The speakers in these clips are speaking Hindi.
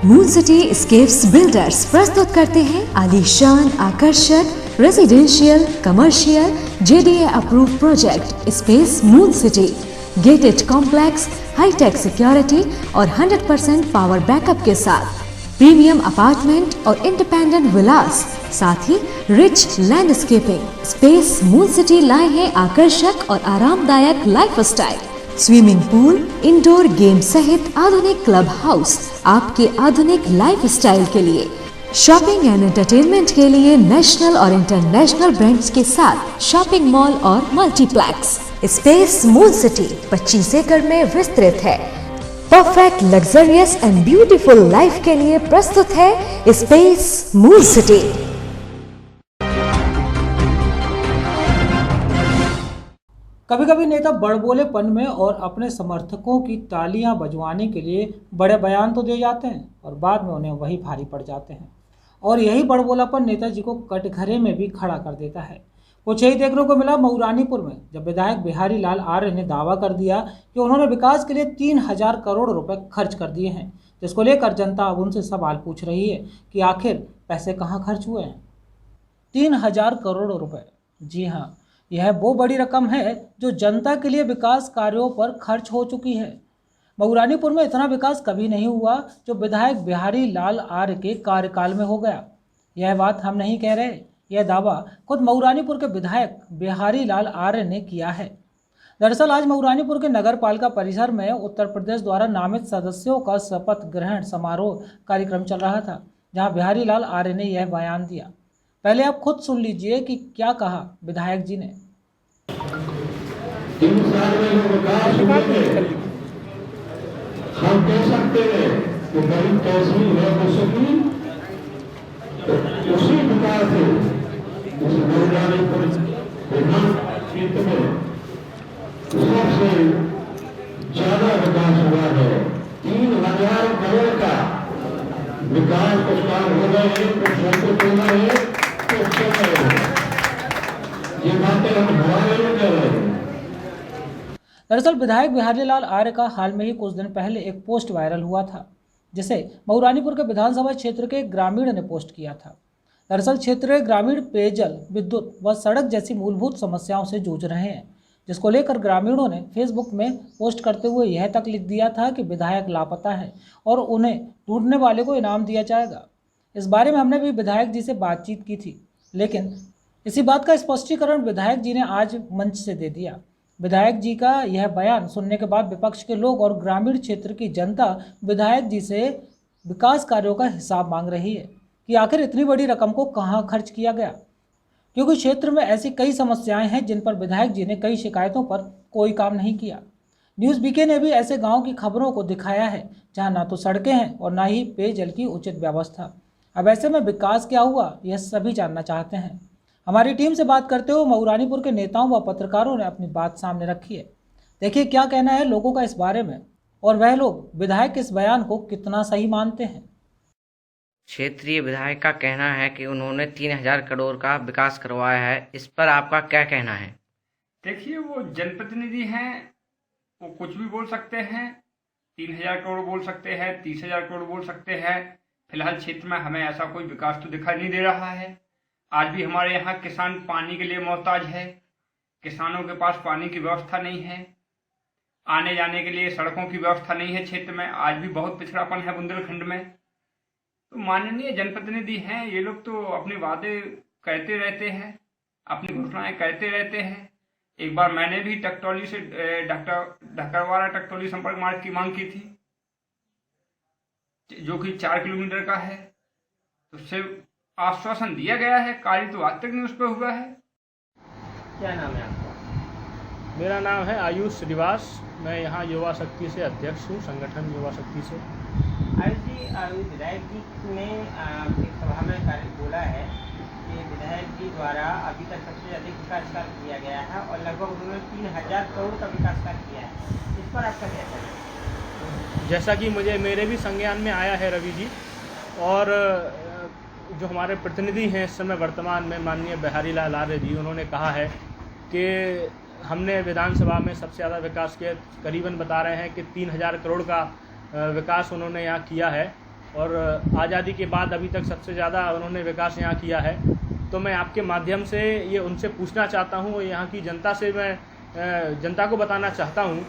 मून सिटी स्केप्स बिल्डर्स प्रस्तुत करते हैं आलीशान आकर्षक residential commercial JDA approve project space moon city. Gated complex, hitech security और 100% पावर बैकअप के साथ प्रीमियम अपार्टमेंट और इंडिपेंडेंट विलास, साथ ही rich landscaping. Space moon city लाए हैं आकर्षक और आरामदायक lifestyle, swimming pool, indoor game सहित आधुनिक क्लब हाउस आपके आधुनिक लाइफस्टाइल के लिए। शॉपिंग एंड एंटरटेनमेंट के लिए नेशनल और इंटरनेशनल ब्रांड्स के साथ शॉपिंग मॉल और मल्टीप्लेक्स। स्पेस मून सिटी 25 एकड़ में विस्तृत है। Perfect luxurious and beautiful life के लिए प्रस्तुत है स्पेस मून सिटी। कभी कभी नेता बड़बोलेपन में और अपने समर्थकों की तालियां बजवाने के लिए बड़े बयान तो दे जाते हैं और बाद में उन्हें वही भारी पड़ जाते हैं, और यही बड़बोलापन नेताजी को कटघरे में भी खड़ा कर देता है। कुछ यही देखने को मिला मऊरानीपुर में, जब विधायक बिहारी लाल आर्य ने दावा कर दिया कि उन्होंने विकास के लिए 3000 करोड़ रुपए खर्च कर दिए हैं, जिसको लेकर जनता अब उनसे सवाल पूछ रही है कि आखिर पैसे कहाँ खर्च हुए हैं। 3000 करोड़ रुपए, जी हाँ, यह वो बड़ी रकम है जो जनता के लिए विकास कार्यों पर खर्च हो चुकी है। मऊरानीपुर में इतना विकास कभी नहीं हुआ जो विधायक बिहारी लाल आर्य के कार्यकाल में हो गया। यह बात हम नहीं कह रहे, यह दावा खुद मऊरानीपुर के विधायक बिहारी लाल आर्य ने किया है। दरअसल आज मऊरानीपुर के नगर पालिका परिसर में उत्तर प्रदेश द्वारा नामित सदस्यों का शपथ ग्रहण समारोह कार्यक्रम चल रहा था, जहां बिहारी लाल आर्य ने यह बयान दिया। पहले आप खुद सुन लीजिए कि क्या कहा विधायक जी ने। 3 साल में जो विकास हुए हम कह सकते हैं कि बड़ी तहसील है मुसकी, उसी विकास से इस मऊरानीपुर विधान क्षेत्र में सबसे ज्यादा विकास हुआ है। 3000 करोड़ का विकास कुछ काम हो गए हैं, कुछ संकट होना है, कुछ चल रहे हैं। ये बातें हम हमारे लिए कर रहे हैं। दरअसल विधायक बिहारी लाल आर्य का हाल में ही कुछ दिन पहले एक पोस्ट वायरल हुआ था, जिसे मऊरानीपुर के विधानसभा क्षेत्र के ग्रामीण ने पोस्ट किया था। दरअसल क्षेत्र के ग्रामीण पेयजल, विद्युत व सड़क जैसी मूलभूत समस्याओं से जूझ रहे हैं, जिसको लेकर ग्रामीणों ने फेसबुक में पोस्ट करते हुए यह तक लिख दिया था कि विधायक लापता है और उन्हें ढूंढने वाले को इनाम दिया जाएगा। इस बारे में हमने भी विधायक जी से बातचीत की थी, लेकिन इसी बात का स्पष्टीकरण विधायक जी ने आज मंच से दे दिया। विधायक जी का यह बयान सुनने के बाद विपक्ष के लोग और ग्रामीण क्षेत्र की जनता विधायक जी से विकास कार्यों का हिसाब मांग रही है कि आखिर इतनी बड़ी रकम को कहां खर्च किया गया, क्योंकि क्षेत्र में ऐसी कई समस्याएं हैं जिन पर विधायक जी ने कई शिकायतों पर कोई काम नहीं किया। न्यूज़ बीके ने भी ऐसे गाँव की खबरों को दिखाया है जहाँ ना तो सड़कें हैं और ना ही पेयजल की उचित व्यवस्था। अब ऐसे में विकास क्या हुआ, यह सभी जानना चाहते हैं। हमारी टीम से बात करते हुए मऊरानीपुर के नेताओं व पत्रकारों ने अपनी बात सामने रखी है। देखिए क्या कहना है लोगों का इस बारे में, और वह लोग विधायक के इस बयान को कितना सही मानते हैं। क्षेत्रीय विधायक का कहना है कि उन्होंने 3000 करोड़ का विकास करवाया है, इस पर आपका क्या कहना है? देखिए, वो जनप्रतिनिधि हैं, वो कुछ भी बोल सकते हैं। 3000 करोड़ बोल सकते हैं, 30,000 करोड़ बोल सकते हैं। फिलहाल क्षेत्र में हमें ऐसा कोई विकास तो दिखाई नहीं दे रहा है। आज भी हमारे यहाँ किसान पानी के लिए मोहताज है, किसानों के पास पानी की व्यवस्था नहीं है, आने जाने के लिए सड़कों की व्यवस्था नहीं है। क्षेत्र में आज भी बहुत पिछड़ापन है बुंदेलखंड में। तो माननीय जनप्रतिनिधि हैं, ये लोग तो अपने वादे कहते रहते हैं, अपनी घोषणाएं कहते रहते हैं। एक बार मैंने भी टकटौली से ढकरवाड़ा टकटौली संपर्क मार्ग की मांग की थी, जो कि 4 किलोमीटर का है। तो उससे आश्वासन दिया गया है, कार्य तो आज तक नहीं उस पर हुआ है। क्या नाम है आपका? मेरा नाम है आयुष श्रीवास। मैं यहाँ युवा शक्ति से अध्यक्ष हूँ, संगठन युवा शक्ति से। आयुष जी, विधायक जी ने एक सभा में कार्य बोला है कि विधायक जी द्वारा अभी तक सबसे अधिक विकास कार्य किया गया है और लगभग उन्होंने 3000 करोड़ का विकास कार्य किया है। इस पर आपका क्या कहना है? जैसा कि मेरे भी संज्ञान में आया है रवि जी, और जो हमारे प्रतिनिधि हैं इस समय वर्तमान में माननीय बिहारी लाल आर्य जी, उन्होंने कहा है कि हमने विधानसभा में सबसे ज़्यादा विकास के करीबन बता रहे हैं कि 3000 करोड़ का विकास उन्होंने यहाँ किया है। और आज़ादी के बाद अभी तक सबसे ज़्यादा उन्होंने विकास यहाँ किया है। तो मैं आपके माध्यम से ये उनसे पूछना चाहता हूँ और यहाँ की जनता से मैं जनता को बताना चाहता हूँ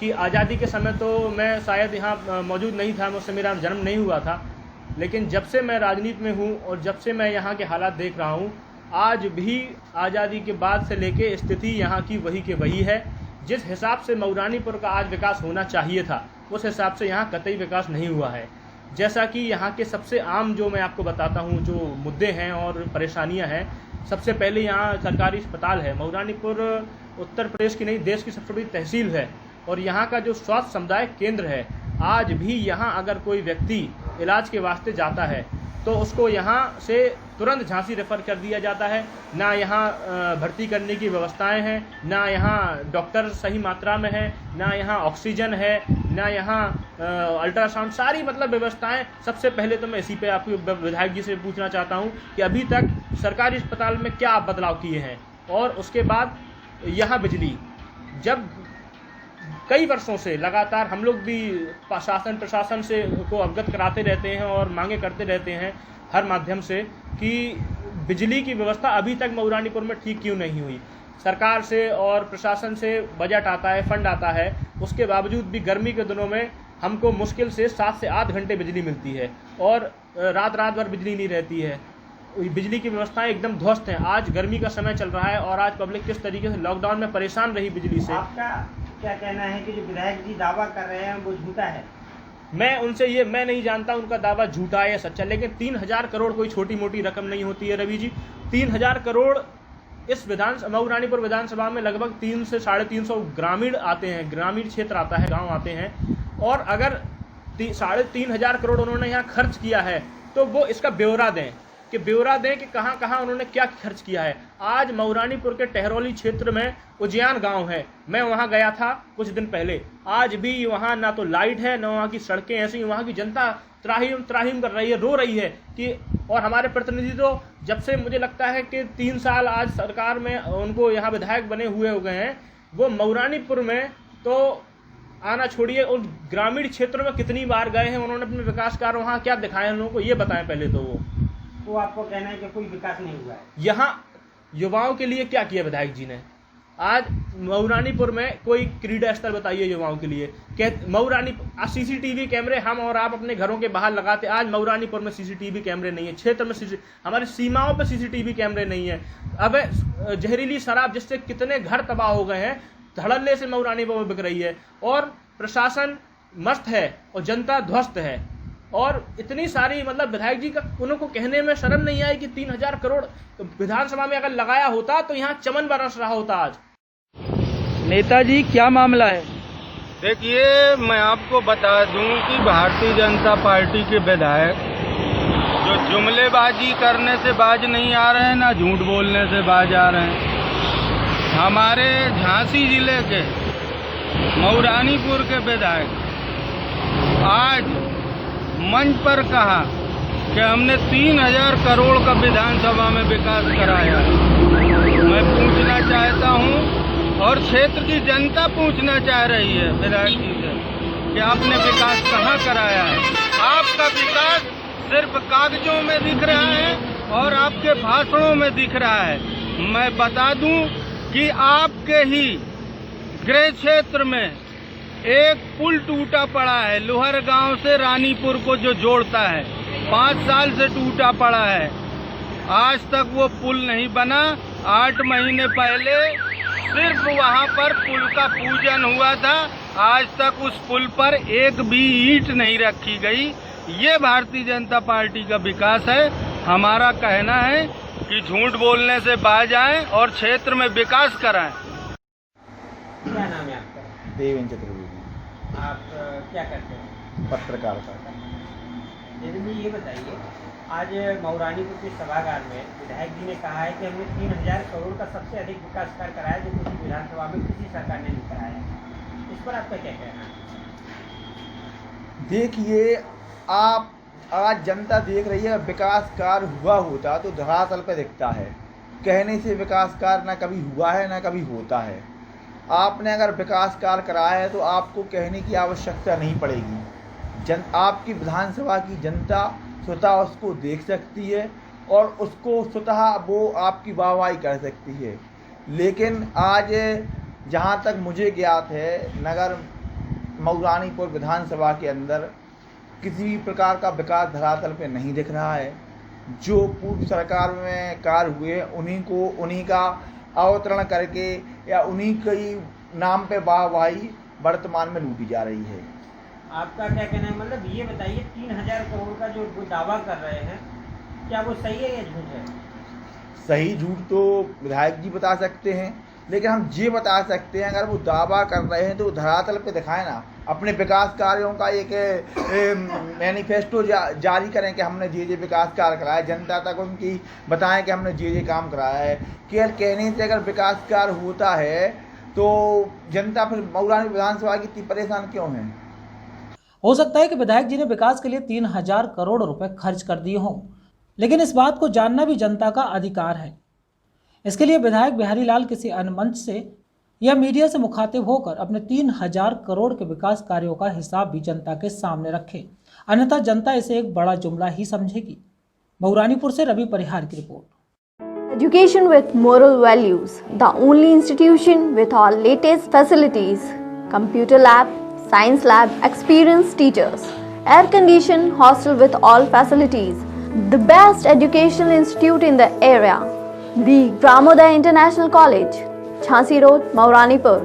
कि आज़ादी के समय तो मैं शायद यहाँ मौजूद नहीं था, मुझसे मेरा जन्म नहीं हुआ था, लेकिन जब से मैं राजनीति में हूँ और जब से मैं यहाँ के हालात देख रहा हूँ, आज भी आज़ादी के बाद से लेके स्थिति यहाँ की वही के वही है। जिस हिसाब से मऊरानीपुर का आज विकास होना चाहिए था, उस हिसाब से यहाँ कतई विकास नहीं हुआ है। जैसा कि यहाँ के सबसे आम जो मैं आपको बताता हूँ जो मुद्दे हैं और परेशानियाँ हैं, सबसे पहले यहाँ सरकारी अस्पताल है। मऊरानीपुर उत्तर प्रदेश की नहीं, देश की सबसे बड़ी तहसील है और यहाँ का जो स्वास्थ्य समुदाय केंद्र है, आज भी यहाँ अगर कोई व्यक्ति इलाज के वास्ते जाता है तो उसको यहाँ से तुरंत झांसी रेफ़र कर दिया जाता है। ना यहाँ भर्ती करने की व्यवस्थाएं हैं, ना यहाँ डॉक्टर सही मात्रा में है, ना यहाँ ऑक्सीजन है, ना यहाँ अल्ट्रासाउंड, सारी मतलब व्यवस्थाएं। सबसे पहले तो मैं इसी पे आपके विधायक जी से पूछना चाहता हूँ कि अभी तक सरकारी अस्पताल में क्या आप बदलाव किए हैं। और उसके बाद यहाँ बिजली, जब कई वर्षों से लगातार हम लोग भी शासन प्रशासन से को अवगत कराते रहते हैं और मांगे करते रहते हैं हर माध्यम से कि बिजली की व्यवस्था अभी तक मऊरानीपुर में ठीक क्यों नहीं हुई। सरकार से और प्रशासन से बजट आता है, फंड आता है, उसके बावजूद भी गर्मी के दिनों में हमको मुश्किल से 7 से 8 घंटे बिजली मिलती है और रात भर बिजली नहीं रहती है। बिजली की व्यवस्थाएं एकदम ध्वस्त हैं। आज गर्मी का समय चल रहा है और आज पब्लिक किस तरीके से लॉकडाउन में परेशान रही बिजली से। आपका क्या कहना है कि जो विधायक जी दावा कर रहे हैं वो झूठा है? मैं नहीं जानता उनका दावा झूठा है या सच्चा, लेकिन 3000 करोड़ कोई छोटी मोटी रकम नहीं होती है रवि जी। 3000 करोड़ इस मऊरानीपुर विधानसभा में लगभग 300 से 350 ग्रामीण आते हैं, ग्रामीण क्षेत्र आता है, गांव आते हैं। और अगर 3,500 करोड़ उन्होंने यहाँ खर्च किया है तो वो इसका ब्यौरा दें कि कहाँ कहाँ उन्होंने क्या खर्च किया है। आज मऊरानीपुर के टहरौली क्षेत्र में उजियान गांव है, मैं वहाँ गया था कुछ दिन पहले। आज भी वहाँ ना तो लाइट है, ना वहाँ की सड़कें ऐसी, वहाँ की जनता त्राहिम कर रही है, रो रही है कि। और हमारे प्रतिनिधि तो जब से मुझे लगता है कि 3 साल आज सरकार में उनको यहाँ विधायक बने हुए हो गए हैं, वो मऊरानीपुर में तो आना छोड़िए और ग्रामीण क्षेत्रों में कितनी बार गए हैं। उन्होंने अपने विकास कार्य वहाँ क्या दिखाए हैं लोगों को, ये बताएं पहले तो वो आपको कहना है कि कोई विकास नहीं हुआ है। यहाँ युवाओं के लिए क्या किया विधायक जी ने? आज मऊरानीपुर में कोई क्रीड़ा स्थल बताइए युवाओं के लिए। सीसीटीवी कैमरे हम और आप अपने घरों के बाहर लगाते, आज मऊरानीपुर में सीसीटीवी कैमरे नहीं है, क्षेत्र में हमारी सीमाओं पर सीसीटीवी कैमरे नहीं है। अब जहरीली शराब जिससे कितने घर तबाह हो गए हैं, धड़ल्ले से मऊरानीपुर में बिक रही है और प्रशासन मस्त है और जनता ध्वस्त है। और इतनी सारी मतलब विधायक जी का उनको कहने में शर्म नहीं आई कि 3000 करोड़ विधानसभा में अगर लगाया होता तो यहाँ चमन बरस रहा होता। आज नेताजी क्या मामला है? देखिए, मैं आपको बता दूं कि भारतीय जनता पार्टी के विधायक जो जुमलेबाजी करने से बाज नहीं आ रहे हैं, ना झूठ बोलने से बाज आ रहे हैं। हमारे झांसी जिले के मऊरानीपुर के विधायक आज मंच पर कहा कि हमने 3000 करोड़ का विधानसभा में विकास कराया। मैं पूछना चाहता हूं और क्षेत्र की जनता पूछना चाह रही है विधायक जी से कि आपने विकास कहाँ कराया है? आपका विकास सिर्फ कागजों में दिख रहा है और आपके भाषणों में दिख रहा है। मैं बता दूं कि आपके ही गृह क्षेत्र में एक पुल टूटा पड़ा है, लोहर गांव से रानीपुर को जो जोड़ता है, 5 साल से टूटा पड़ा है, आज तक वो पुल नहीं बना। 8 महीने पहले सिर्फ वहां पर पुल का पूजन हुआ था, आज तक उस पुल पर एक भी ईंट नहीं रखी गई। ये भारतीय जनता पार्टी का विकास है। हमारा कहना है कि झूठ बोलने से बाज आएं और क्षेत्र में विकास कराएं। क्या नाम है आपका? देवेंद्र चतुर्वेदी। आप क्या करते हैं? पत्रकारिता। देवेंद्र जी, ये बताइए, आज मऊरानीपुर के सभागार में विधायक जी ने कहा है कि हमने 3000 करोड़ का सबसे अधिक विकास कार्य कराया जो किसी विधानसभा में किसी सरकार ने नहीं कराया। इस पर आपका क्या कहना है? देखिए, आप आज जनता देख रही है, विकास कार्य हुआ होता तो धरातल पर दिखता है। कहने से विकास कार्य ना कभी हुआ है ना कभी होता है। आपने अगर विकास कार्य कराया है तो आपको कहने की आवश्यकता नहीं पड़ेगी। आपकी विधानसभा की जनता स्वतः उसको देख सकती है और उसको स्वतः वो आपकी वाहवाही कर सकती है। लेकिन आज जहाँ तक मुझे ज्ञात है, नगर मऊरानीपुर विधानसभा के अंदर किसी भी प्रकार का विकास धरातल पे नहीं दिख रहा है। जो पूर्व सरकार में कार्य हुए उन्हीं का अवतरण करके या उन्हीं के नाम पे वाहवाही वर्तमान में लूटी जा रही है। आपका क्या कहना है? मतलब ये बताइए 3000 करोड़ का जो वो दावा कर रहे हैं, क्या वो सही है या झूठ है? सही झूठ तो विधायक जी बता सकते हैं, लेकिन हम ये बता सकते हैं अगर वो दावा कर रहे हैं तो वो धरातल पे दिखाएं ना। अपने विकास कार्यों का एक मैनिफेस्टो जारी करें कि हमने ये विकास कार्य कराया, जनता तक उनकी बताएं कि हमने ये काम कराया है। केवल कहने से अगर विकास कार्य होता है तो जनता फिर मऊरानी विधानसभा की इतनी परेशान क्यों है? हो सकता है कि विधायक जी ने विकास के लिए 3000 करोड़ रुपए खर्च कर दिए हों, लेकिन इस बात को जानना भी जनता का अधिकार है। इसके लिए विधायक बिहारी लाल किसी अन्य मंच से या मीडिया से मुखातिब होकर अपने 3000 करोड़ के विकास कार्यों का हिसाब भी जनता के सामने रखें, अन्यथा जनता इसे एक बड़ा जुमला ही समझेगी। मऊरानीपुर से रवि परिहार की report. Education with moral values, the only institution with all latest facilities, computer lab, science lab, experienced teachers, air-conditioned hostel with all facilities, the best educational institute in the area, the Gramoday International College, Jhansi Road, Mauranipur.